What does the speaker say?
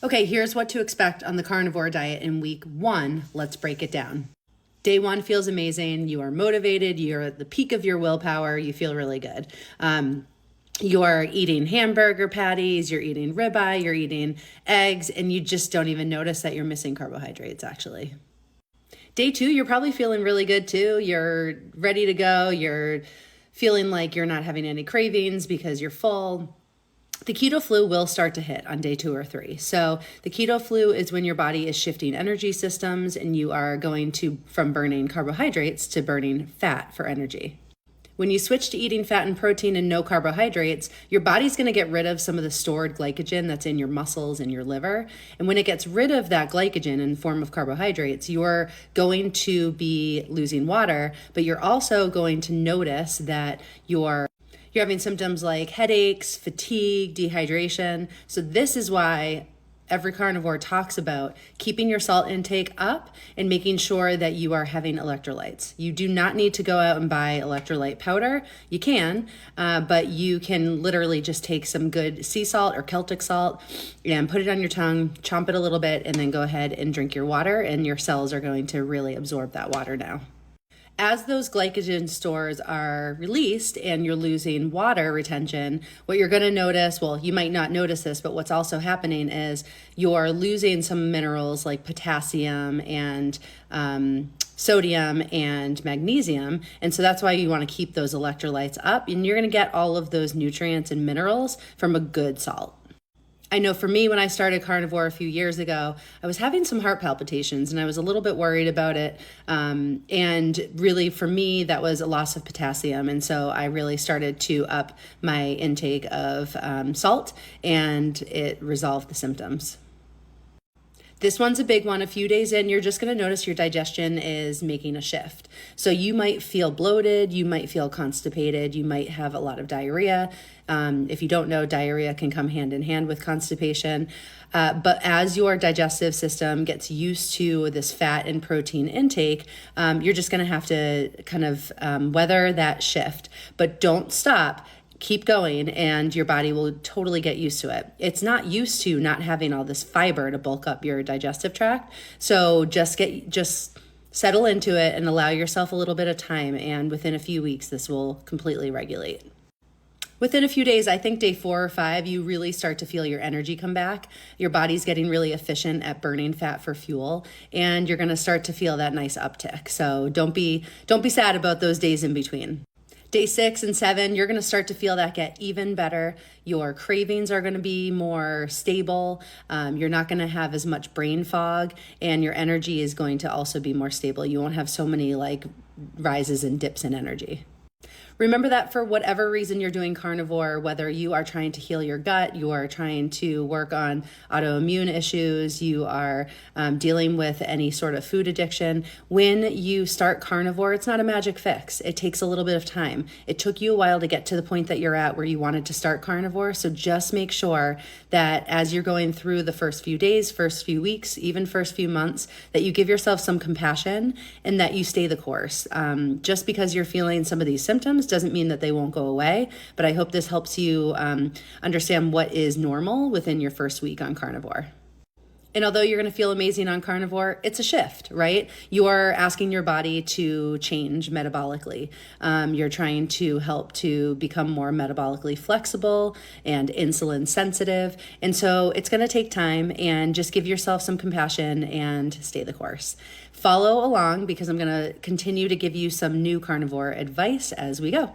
Okay, here's what to expect on the carnivore diet in week 1. Let's break it down. Day 1 feels amazing. You are motivated. You're at the peak of your willpower. You feel really good. You're eating hamburger patties, you're eating ribeye, you're eating eggs, and you just don't even notice that you're missing carbohydrates, actually. Day 2, you're probably feeling really good too. You're ready to go. You're feeling like you're not having any cravings because you're full. The keto flu will start to hit on day 2 or 3. So the keto flu is when your body is shifting energy systems and you are going from burning carbohydrates to burning fat for energy. When you switch to eating fat and protein and no carbohydrates, your body's going to get rid of some of the stored glycogen that's in your muscles and your liver. And when it gets rid of that glycogen in the form of carbohydrates, you're going to be losing water, but you're also going to notice that you're having symptoms like headaches, fatigue, dehydration. So this is why every carnivore talks about keeping your salt intake up and making sure that you are having electrolytes. You do not need to go out and buy electrolyte powder. You can, but you can literally just take some good sea salt or Celtic salt and put it on your tongue, chomp it a little bit, and then go ahead and drink your water, and your cells are going to really absorb that water now. As those glycogen stores are released and you're losing water retention, what you're going to notice, well, you might not notice this, but what's also happening is you're losing some minerals like potassium and sodium and magnesium. And so that's why you want to keep those electrolytes up, and you're going to get all of those nutrients and minerals from a good salt. I know for me, when I started carnivore a few years ago, I was having some heart palpitations and I was a little bit worried about it. And really for me, that was a loss of potassium. And so I really started to up my intake of salt, and it resolved the symptoms. This one's a big one. A few days in, you're just going to notice your digestion is making a shift. So you might feel bloated, you might feel constipated, you might have a lot of diarrhea. If you don't know, diarrhea can come hand in hand with constipation. But as your digestive system gets used to this fat and protein intake, you're just going to have to kind of weather that shift. But don't stop. Keep going, and your body will totally get used to it. It's not used to not having all this fiber to bulk up your digestive tract. So just settle into it and allow yourself a little bit of time. And within a few weeks, this will completely regulate. Within a few days, I think day 4 or 5, you really start to feel your energy come back. Your body's getting really efficient at burning fat for fuel, and you're going to start to feel that nice uptick. So don't be sad about those days in between. Day 6 and 7, you're going to start to feel that get even better. Your cravings are going to be more stable. You're not going to have as much brain fog, and your energy is going to also be more stable. You won't have so many rises and dips in energy. Remember that for whatever reason you're doing carnivore, whether you are trying to heal your gut, you are trying to work on autoimmune issues, you are dealing with any sort of food addiction, when you start carnivore, it's not a magic fix. It takes a little bit of time. It took you a while to get to the point that you're at where you wanted to start carnivore. So just make sure that as you're going through the first few days, first few weeks, even first few months, that you give yourself some compassion and that you stay the course. Just because you're feeling some of these symptoms doesn't mean that they won't go away, but I hope this helps you understand what is normal within your first week on carnivore. And although you're going to feel amazing on carnivore, it's a shift, right? You're asking your body to change metabolically. You're trying to help to become more metabolically flexible and insulin sensitive. And so it's going to take time, and just give yourself some compassion and stay the course. Follow along, because I'm going to continue to give you some new carnivore advice as we go.